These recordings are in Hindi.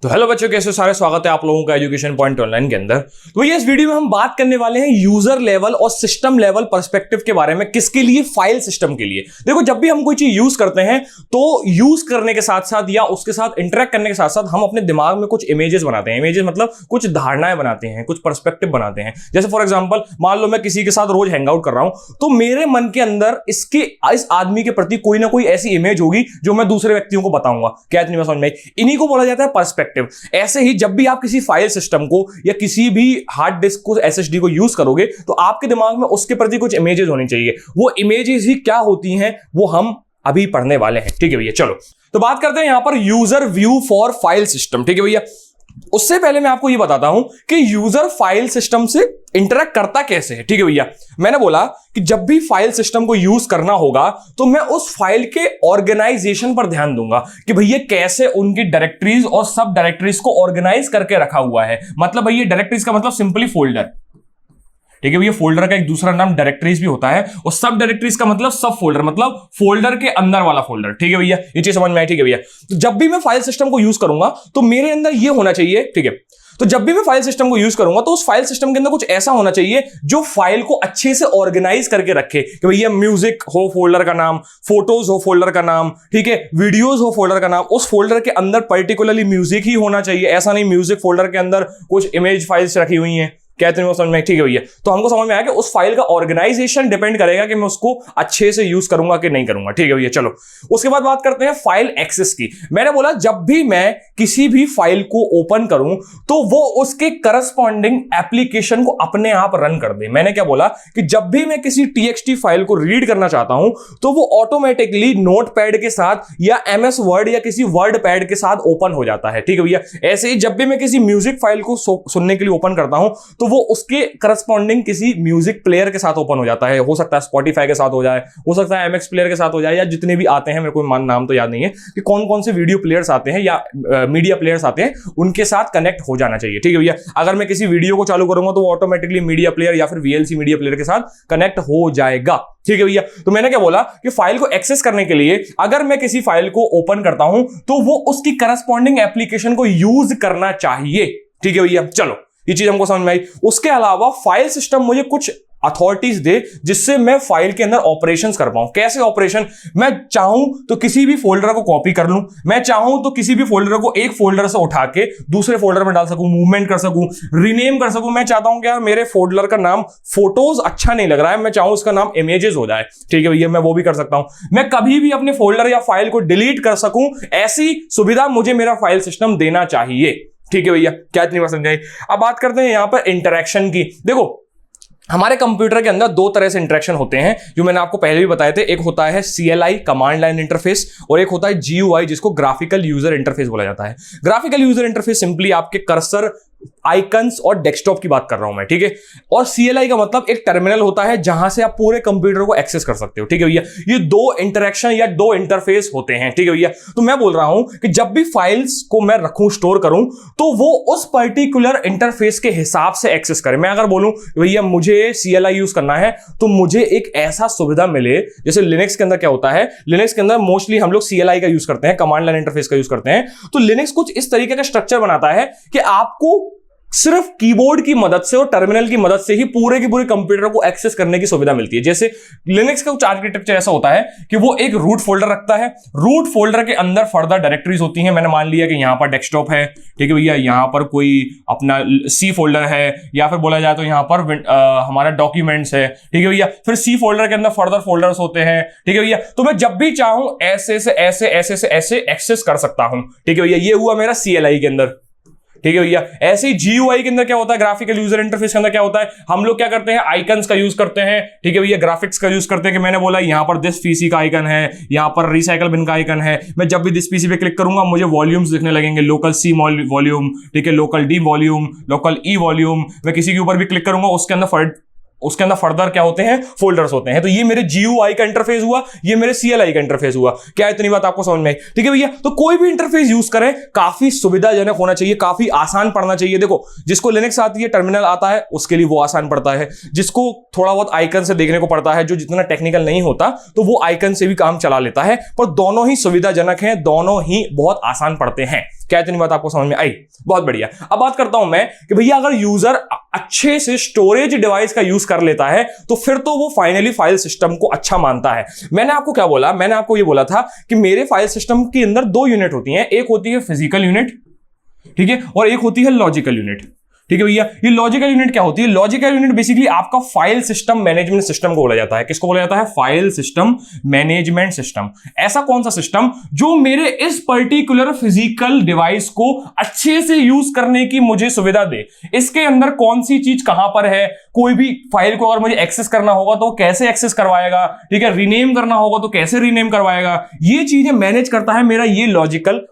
तो हेलो बच्चों, कैसे सारे, स्वागत है आप लोगों का एजुकेशन पॉइंट ऑनलाइन के अंदर। तो ये इस वीडियो में हम बात करने वाले हैं यूजर लेवल और सिस्टम लेवल पर्सपेक्टिव के बारे में। किसके लिए? फाइल सिस्टम के लिए। देखो, जब भी हम कोई चीज यूज करते हैं तो यूज करने के साथ साथ या उसके साथ इंटरेक्ट करने के साथ साथ हम अपने दिमाग में कुछ इमेजेस बनाते हैं। इमेजेस मतलब कुछ धारणाएं बनाते हैं, कुछ पर्सपेक्टिव बनाते हैं। जैसे फॉर एग्जाम्पल, मान लो मैं किसी के साथ रोज हैंग आउट कर रहा हूं तो मेरे मन के अंदर इस आदमी के प्रति कोई ना कोई ऐसी इमेज होगी जो मैं दूसरे व्यक्तियों को बताऊंगा। क्या इतनी बात समझ में आई? इन्हीं को बोला जाता है पर्सपेक्टिव। ऐसे ही जब भी आप किसी फाइल सिस्टम को या किसी भी हार्ड डिस्क को, एसएसडी को यूज करोगे तो आपके दिमाग में उसके प्रति कुछ इमेजेस होनी चाहिए। वो इमेजेस ही क्या होती हैं वो हम अभी पढ़ने वाले हैं। ठीक है भैया, चलो तो बात करते हैं यहां पर user view for file system. ठीक है भैया, उससे पहले मैं आपको यह बताता हूं कि यूजर फाइल सिस्टम से इंटरेक्ट करता कैसे है। ठीक है भैया, मैंने बोला कि जब भी फाइल सिस्टम को यूज करना होगा तो मैं उस फाइल के ऑर्गेनाइजेशन पर ध्यान दूंगा कि भैया कैसे उनकी डायरेक्टरीज और सब डायरेक्टरीज को ऑर्गेनाइज करके रखा हुआ है। मतलब भैया डायरेक्टरीज का मतलब सिंपली फोल्डर। ठीक है भैया, फोल्डर का एक दूसरा नाम डायरेक्टरीज भी होता है और सब डायरेक्टरीज का मतलब सब फोल्डर, मतलब फोल्डर के अंदर वाला फोल्डर। ठीक है भैया, ये चीज समझ में आई? ठीक है भैया, तो जब भी मैं फाइल सिस्टम को यूज करूंगा तो मेरे अंदर ये होना चाहिए। ठीक है, तो जब भी मैं फाइल सिस्टम को यूज करूंगा तो उस फाइल सिस्टम के अंदर कुछ ऐसा होना चाहिए जो फाइल को अच्छे से ऑर्गेनाइज करके रखे कि भैया म्यूजिक हो फोल्डर का नाम, फोटोज हो फोल्डर का नाम, ठीक है, वीडियोस हो फोल्डर का नाम। उस फोल्डर के अंदर पर्टिकुलरली म्यूजिक ही होना चाहिए। ऐसा नहीं म्यूजिक फोल्डर के अंदर कुछ इमेज फाइल्स रखी हुई हैं। कहते हैं वो समझ में? ठीक है भैया, तो हमको समझ में आया कि उस फाइल का ऑर्गेनाइजेशन डिपेंड करेगा कि मैं उसको अच्छे से यूज करूंगा कि नहीं करूंगा। ठीक है भैया, चलो उसके बाद बात करते हैं फाइल एक्सेस की। मैंने बोला जब भी मैं किसी भी फाइल को ओपन करूं तो वो उसके करस्पॉन्डिंग एप्लीकेशन को अपने आप रन कर दे। मैंने क्या बोला कि जब भी मैं किसी टीएक्सटी फाइल को रीड करना चाहता हूं तो वो ऑटोमेटिकली नोटपैड के साथ या एमएस वर्ड या किसी वर्ड पैड के साथ ओपन हो जाता है। ठीक है भैया, ऐसे ही जब भी मैं किसी म्यूजिक फाइल को सुनने के लिए ओपन करता हूं तो वो उसके करस्पॉन्डिंग किसी म्यूजिक प्लेयर के साथ ओपन हो जाता है। हो सकता है स्पॉटिफाई के साथ हो जाए, हो सकता है एमएक्स प्लेयर के साथ हो जाए, या जितने भी आते हैं, मेरे को नाम तो याद नहीं है कि कौन कौन से वीडियो प्लेयर्स आते हैं या मीडिया प्लेयर्स आते हैं, उनके साथ कनेक्ट हो जाना चाहिए। ठीक है भैया, अगर मैं किसी वीडियो को चालू करूंगा तो वो ऑटोमेटिकली मीडिया प्लेयर या फिर वीएलसी मीडिया प्लेयर के साथ कनेक्ट हो जाएगा। ठीक है भैया, तो मैंने क्या बोला कि फाइल को एक्सेस करने के लिए अगर मैं किसी फाइल को ओपन करता हूं तो वो उसकी करस्पॉन्डिंग एप्लीकेशन को यूज करना चाहिए। ठीक है भैया, चलो ये चीज हमको समझ में आई। उसके अलावा फाइल सिस्टम मुझे कुछ अथॉरिटीज दे जिससे मैं फाइल के अंदर ऑपरेशंस कर पाऊं। कैसे ऑपरेशन? मैं चाहूं तो किसी भी फोल्डर को कॉपी कर लूं, मैं चाहूं तो किसी भी फोल्डर को एक फोल्डर से उठा के दूसरे फोल्डर में डाल सकूं, मूवमेंट कर सकूं, रीनेम कर सकूं। मैं चाहता हूं कि यार मेरे फोल्डर का नाम फोटोज अच्छा नहीं लग रहा है, मैं चाहूं उसका नाम इमेजेस हो जाए। ठीक है भैया, मैं वो भी कर सकता हूं। मैं कभी भी अपने फोल्डर या फाइल को डिलीट कर सकूं, ऐसी सुविधा मुझे मेरा फाइल सिस्टम देना चाहिए। ठीक है भैया, क्या इतनी बात समझाई? अब बात करते हैं यहां पर इंटरैक्शन की। देखो, हमारे कंप्यूटर के अंदर दो तरह से इंटरेक्शन होते हैं जो मैंने आपको पहले भी बताए थे। एक होता है CLI, कमांड लाइन इंटरफेस, और एक होता है GUI जिसको ग्राफिकल यूजर इंटरफेस बोला जाता है। ग्राफिकल यूजर इंटरफेस सिंपली आपके कर्सर, आइकन्स और डेस्कटॉप की बात कर रहा हूं मैं। ठीक है, और CLI का मतलब एक टर्मिनल होता है जहां से आप पूरे कंप्यूटर को एक्सेस कर सकते हो। ठीक है भैया, ये दो इंटरेक्शन या दो इंटरफेस होते हैं। ठीक है भैया, तो मैं बोल रहा हूं कि जब भी फाइल्स को मैं रखूं, स्टोर करूं, तो वो उस पर्टिकुलर इंटरफेस के हिसाब से एक्सेस करे। मैं अगर बोलूं भैया मुझे CLI यूज करना है तो मुझे एक ऐसा सुविधा मिले, जैसे लिनक्स के अंदर क्या होता है, लिनक्स के अंदर मोस्टली हम लोग CLI का यूज करते हैं, कमांड लाइन इंटरफेस का यूज करते हैं। तो लिनक्स कुछ इस तरीके का स्ट्रक्चर बनाता है कि आपको सिर्फ कीबोर्ड की मदद से और टर्मिनल की मदद से ही पूरे के पूरे कंप्यूटर को एक्सेस करने की सुविधा मिलती है। जैसे लिनक्स का कुछ आर्किटेक्चर ऐसा होता है कि वो एक रूट फोल्डर रखता है, रूट फोल्डर के अंदर फर्दर डायरेक्टरीज होती हैं। मैंने मान लिया कि यहां पर डेस्कटॉप है, ठीक है भैया, यहां पर कोई अपना C फोल्डर है, या फिर बोला जाए तो यहां पर हमारा डॉक्यूमेंट्स है। ठीक है भैया, फिर C फोल्डर के अंदर फर्दर फोल्डर्स होते हैं। ठीक है भैया, तो मैं जब भी चाहूं ऐसे से ऐसे ऐसे से ऐसे एक्सेस कर सकता हूं। ठीक है भैया, ये हुआ मेरा CLI के अंदर। ठीक है भैया, ऐसे ही GUI के अंदर क्या होता है, ग्राफिकल यूजर इंटरफेस के अंदर क्या होता है, हम लोग क्या करते हैं, आइकन्स का यूज करते हैं। ठीक है भैया, ग्राफिक्स का यूज करते हैं कि मैंने बोला यहां पर दिस पीसी का आइकन है, यहां पर रिसाइकल बिन का आइकन है। मैं जब भी दिस पीसी पे क्लिक करूंगा मुझे वॉल्यूम्स दिखने लगेंगे, लोकल C वॉल्यूम, ठीक है, local D volume, local E volume. मैं किसी के ऊपर भी क्लिक करूंगा उसके अंदर फर्दर क्या होते हैं, फोल्डर्स होते हैं। तो ये मेरे GUI का इंटरफेस हुआ, ये मेरे CLI का इंटरफेस हुआ। क्या इतनी बात आपको समझ में आई? ठीक है भैया, तो कोई भी इंटरफेस यूज करें काफी सुविधाजनक होना चाहिए, काफी आसान पड़ना चाहिए। देखो, जिसको लिनक्स आती है, टर्मिनल आता है, उसके लिए वो आसान पड़ता है। जिसको थोड़ा बहुत आइकन से देखने को पड़ता है, जो जितना टेक्निकल नहीं होता, तो वो आइकन से भी काम चला लेता है। पर दोनों ही सुविधाजनक हैं, दोनों ही बहुत आसान पड़ते हैं। क्या इतनी बात आपको समझ में आई? बहुत बढ़िया। अब बात करता हूं मैं कि भैया अगर यूजर अच्छे से स्टोरेज डिवाइस का यूज कर लेता है तो फिर तो वो फाइनली फाइल सिस्टम को अच्छा मानता है। मैंने आपको क्या बोला? मैंने आपको ये बोला था कि मेरे फाइल सिस्टम के अंदर दो यूनिट होती हैं, एक होती है फिजिकल यूनिट, ठीक है, और एक होती है लॉजिकल यूनिट। ठीक है भैया, ये लॉजिकल यूनिट क्या होती है? लॉजिकल यूनिट बेसिकली आपका फाइल सिस्टम मैनेजमेंट सिस्टम को बोला जाता है। किसको बोला जाता है? File system management system. ऐसा कौन सा सिस्टम जो मेरे इस पर्टिकुलर फिजिकल डिवाइस को अच्छे से यूज करने की मुझे सुविधा दे। इसके अंदर कौन सी चीज कहां पर है, कोई भी फाइल को अगर मुझे एक्सेस करना होगा तो कैसे एक्सेस करवाएगा, ठीक है, रीनेम करना होगा तो कैसे रीनेम करवाएगा, ये चीजें मैनेज करता है मेरा ये लॉजिकल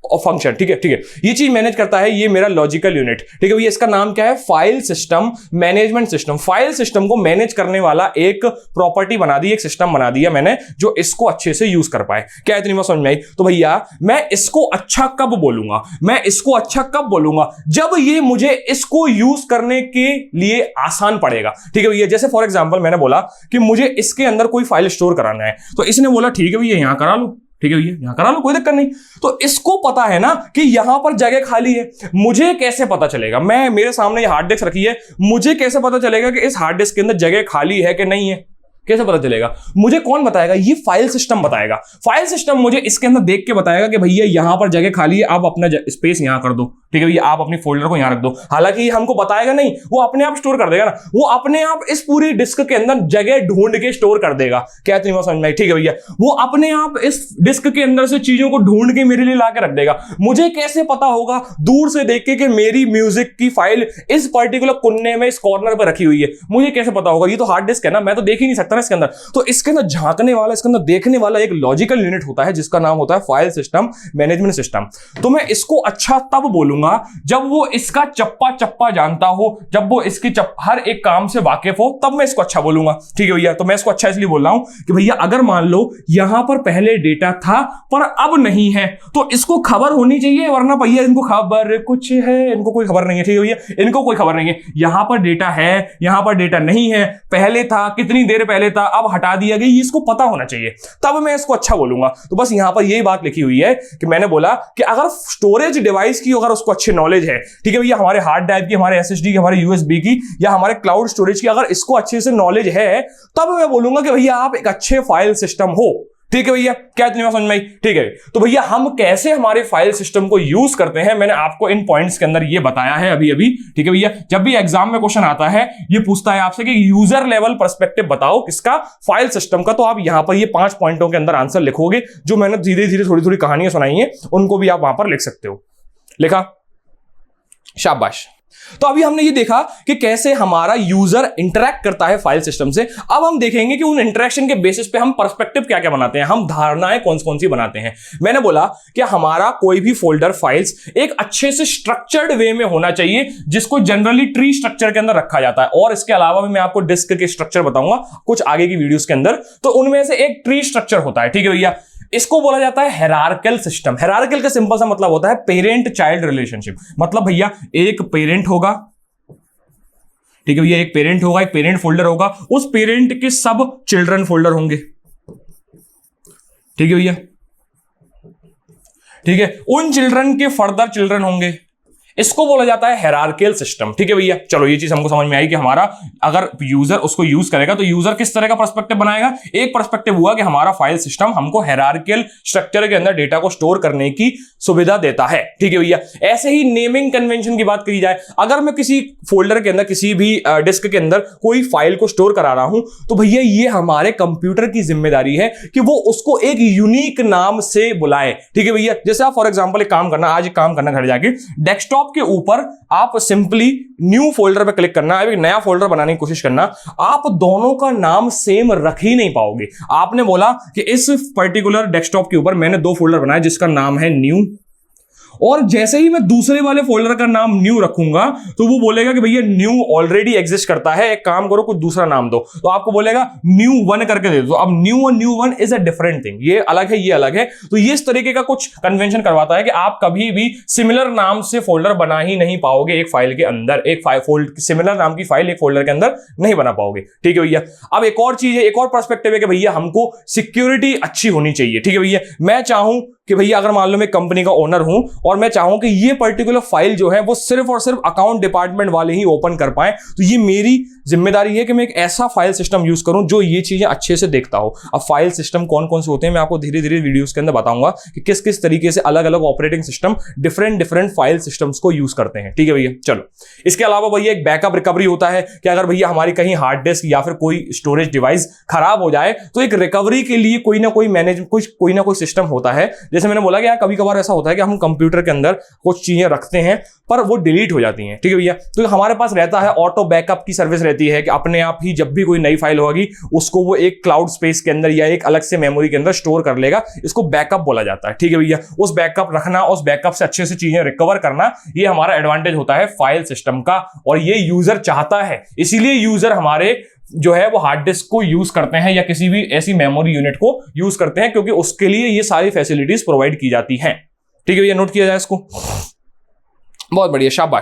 फंक्शन। ठीक है, ठीक है, ये चीज मैनेज करता है ये मेरा लॉजिकल यूनिट। ठीक है भैया, इसका नाम क्या है? File system management system. File system को मैनेज करने वाला एक प्रॉपर्टी बना दी, एक सिस्टम बना दिया मैंने जो इसको अच्छे से यूज कर पाए। क्या इतनी बात समझ में आई? तो भैया मैं इसको अच्छा कब बोलूंगा? मैं इसको अच्छा कब बोलूंगा? जब ये मुझे इसको यूज करने के लिए आसान पड़ेगा। ठीक है भैया, जैसे फॉर एग्जांपल मैंने बोला कि मुझे इसके अंदर कोई फाइल स्टोर कराना है, तो इसने बोला ठीक है भैया यहां करा लो, ठीक है भैया यहां करा लो, कोई दिक्कत नहीं। तो इसको पता है ना कि यहां पर जगह खाली है। मुझे कैसे पता चलेगा? मेरे सामने ये हार्ड डिस्क रखी है, मुझे कैसे पता चलेगा कि इस हार्ड डिस्क के अंदर जगह खाली है कि नहीं है? कैसे पता चलेगा? मुझे कौन बताएगा? ये फाइल सिस्टम बताएगा। फाइल सिस्टम मुझे इसके अंदर देख के बताएगा कि भैया यहां पर जगह खाली है, आप अपना स्पेस यहां कर दो, ठीक है भैया, आप अपनी फोल्डर को यहां रख दो। हालांकि ये हमको बताएगा नहीं, वो अपने आप स्टोर कर देगा ना, वो अपने आप इस पूरी डिस्क के अंदर जगह ढूंढ के स्टोर कर देगा। क्या इतनी बात समझ में आई? ठीक है भैया, वो अपने आप इस डिस्क के अंदर से चीजों को ढूंढ के मेरे लिए ला के रख देगा। मुझे कैसे पता होगा? दूर से देख के कि मेरी म्यूजिक की फाइल इस पर्टिकुलर कोने में, इस कॉर्नर पर रखी हुई है। मुझे कैसे पता होगा? ये तो हार्ड डिस्क है ना, मैं तो देख ही नहीं सकता ना इसके अंदर। तो इसके अंदर झांकने वाला, इसके अंदर देखने वाला एक लॉजिकल यूनिट होता है जिसका नाम होता है फाइल सिस्टम मैनेजमेंट सिस्टम। तो मैं इसको अच्छा तब बोलूंगा जब वो इसका चप्पा चप्पा जानता हो, जब वो इसके हर एक काम से वाकिफ हो, तब मैं इसको अच्छा बोलूंगा। ठीक है भैया, तो मैं इसको अच्छा इसलिए बोल रहा हूं कि भैया अगर मान लो यहां पर पहले डेटा था पर अब नहीं है, तो इसको खबर होनी चाहिए, वरना भैया इनको खबर कुछ है, इनको कोई खबर नहीं है। ठीक है भैया, इनको कोई खबर नहीं है यहां पर डेटा है, यहां पर डेटा नहीं है, पहले था, कितनी देर पहले था, अब हटा दिया गया, ये इसको पता होना चाहिए, तब मैं इसको अच्छा बोलूंगा। तो बस यहां पर यही बात लिखी हुई है कि मैंने बोला कि अगर स्टोरेज डिवाइस की अगर उसको अच्छी नॉलेज है, ठीक है भैया, हमारे हार्ड ड्राइव की, हमारे एसएसडी की, हमारे यूएसबी की या हमारे क्लाउड स्टोरेज की अगर इसको अच्छे से नॉलेज है, तब मैं बोलूंगा कि भैया आप एक अच्छे फाइल सिस्टम हो। ठीक है भैया, क्या इतनी बात समझ में आई? ठीक है, तो भैया हम कैसे हमारे फाइल सिस्टम को यूज करते हैं, मैंने आपको इन पॉइंट्स के अंदर ये बताया है अभी अभी। ठीक है भैया, जब भी एग्जाम में क्वेश्चन आता है, ये पूछता है आपसे कि यूजर लेवल पर्सपेक्टिव बताओ किसका? फाइल सिस्टम का। तो आप यहां पर ये 5 पॉइंटों के अंदर आंसर लिखोगे, जो मैंने धीरे धीरे थोड़ी थोड़ी कहानियां सुनाई हैं, उनको भी आप वहां पर लिख सकते हो। लिखा? शाबाश। तो अभी हमने ये देखा कि कैसे हमारा यूजर इंटरैक्ट करता है फाइल सिस्टम से। अब हम देखेंगे कि उन इंटरैक्शन के बेसिस पे हम पर्सपेक्टिव क्या क्या बनाते हैं, हम धारणाएं कौन सी बनाते हैं। मैंने बोला कि हमारा कोई भी फोल्डर फाइल्स एक अच्छे से स्ट्रक्चर्ड वे में होना चाहिए, जिसको जनरली ट्री स्ट्रक्चर के अंदर रखा जाता है। और इसके अलावा भी मैं आपको डिस्क के स्ट्रक्चर बताऊंगा कुछ आगे की वीडियोस के अंदर। तो उनमें से एक ट्री स्ट्रक्चर होता है। ठीक है भैया, इसको बोला जाता है हायरार्किकल सिस्टम। हायरार्किकल का सिंपल सा मतलब होता है पेरेंट चाइल्ड रिलेशनशिप। मतलब भैया एक पेरेंट होगा, ठीक है भैया, एक पेरेंट होगा, एक पेरेंट फोल्डर होगा, उस पेरेंट के सब चिल्ड्रन फोल्डर होंगे। ठीक है भैया, ठीक है, उन चिल्ड्रन के फर्दर चिल्ड्रन होंगे। इसको बोला जाता है हायरार्किकल सिस्टम। ठीक है भैया, चलो ये चीज हमको समझ में आई कि हमारा अगर यूजर उसको यूज करेगा तो यूजर किस तरह का पर्सपेक्टिव बनाएगा। एक पर्सपेक्टिव हुआ कि हमारा फाइल सिस्टम हमको हायरार्किकल स्ट्रक्चर के अंदर डेटा को स्टोर करने की सुविधा देता है। ठीक है भैया, ऐसे ही नेमिंग कन्वेंशन की बात करी जाए, अगर मैं किसी फोल्डर के अंदर, किसी भी डिस्क के अंदर कोई फाइल को स्टोर करा रहा हूं, तो भैया ये हमारे कंप्यूटर की जिम्मेदारी है कि वो उसको एक यूनिक नाम से बुलाए। ठीक है भैया, जैसे आप फॉर एग्जांपल एक काम करना, आज एक काम करना घर जाके, डेस्कटॉप के ऊपर आप सिंपली न्यू फोल्डर पे क्लिक करना, एक नया फोल्डर बनाने की कोशिश करना। आप दोनों का नाम सेम रख ही नहीं पाओगे। आपने बोला कि इस पर्टिकुलर डेस्कटॉप के ऊपर मैंने 2 फोल्डर बनाए जिसका नाम है न्यू, और जैसे ही मैं दूसरे वाले फोल्डर का नाम न्यू रखूंगा तो वो बोलेगा कि भैया न्यू ऑलरेडी एग्जिस्ट करता है, एक काम करो कुछ दूसरा नाम दो। तो आपको बोलेगा न्यू 1 करके दे दो। अब न्यू और new 1 is a different thing, ये अलग है, ये अलग है। तो ये इस तरीके का कुछ कन्वेंशन करवाता है कि आप कभी भी सिमिलर नाम से फोल्डर बना ही नहीं पाओगे एक फाइल के अंदर। एक सिमिलर नाम की फाइल एक फोल्डर के अंदर नहीं बना पाओगे। ठीक है भैया, अब एक और चीज है, एक और पर्सपेक्टिव है कि भैया हमको सिक्योरिटी अच्छी होनी चाहिए। ठीक है भैया, मैं चाहूं कि भैया अगर मान लो मैं कंपनी का ओनर हूं और मैं चाहूं कि ये पर्टिकुलर फाइल जो है वो सिर्फ और सिर्फ अकाउंट डिपार्टमेंट वाले ही ओपन कर पाए, तो ये मेरी जिम्मेदारी है कि मैं एक ऐसा फाइल सिस्टम यूज करूं जो ये चीजें अच्छे से देखता हो। अब फाइल सिस्टम कौन कौन से होते हैं मैं आपको धीरे धीरे वीडियोस के अंदर बताऊंगा कि किस किस तरीके से अलग अलग operating system different file systems को यूज करते हैं। ठीक है भैया, चलो। इसके अलावा भैया एक बैकअप रिकवरी होता है कि अगर भैया हमारी कहीं हार्ड डिस्क या फिर कोई स्टोरेज डिवाइस खराब हो जाए तो एक रिकवरी के लिए कोई ना कोई सिस्टम होता है। जैसे मैंने बोला कि यार कभी कभार ऐसा होता है कि हम कंप्यूटर के अंदर कुछ चीजें रखते हैं पर वो डिलीट हो जाती हैं। ठीक है भैया, तो हमारे पास रहता है ऑटो बैकअप की सर्विस रहती है कि अपने आप ही जब भी कोई नई फाइल होगी उसको वो एक क्लाउड स्पेस के अंदर या एक अलग से मेमोरी के अंदर स्टोर कर लेगा। इसको बैकअप बोला जाता है। ठीक है भैया, उस बैकअप रखना, उस बैकअप से अच्छे से चीजें रिकवर करना, ये हमारा एडवांटेज होता है फाइल सिस्टम का, और ये यूजर चाहता है। इसीलिए यूजर हमारे जो है वो हार्ड डिस्क को यूज करते हैं या किसी भी ऐसी मेमोरी यूनिट को यूज करते हैं, क्योंकि उसके लिए ये सारी फैसिलिटीज प्रोवाइड की जाती हैं। ठीक है भैया, नोट किया जाए इसको। बहुत बढ़िया, शाबाश।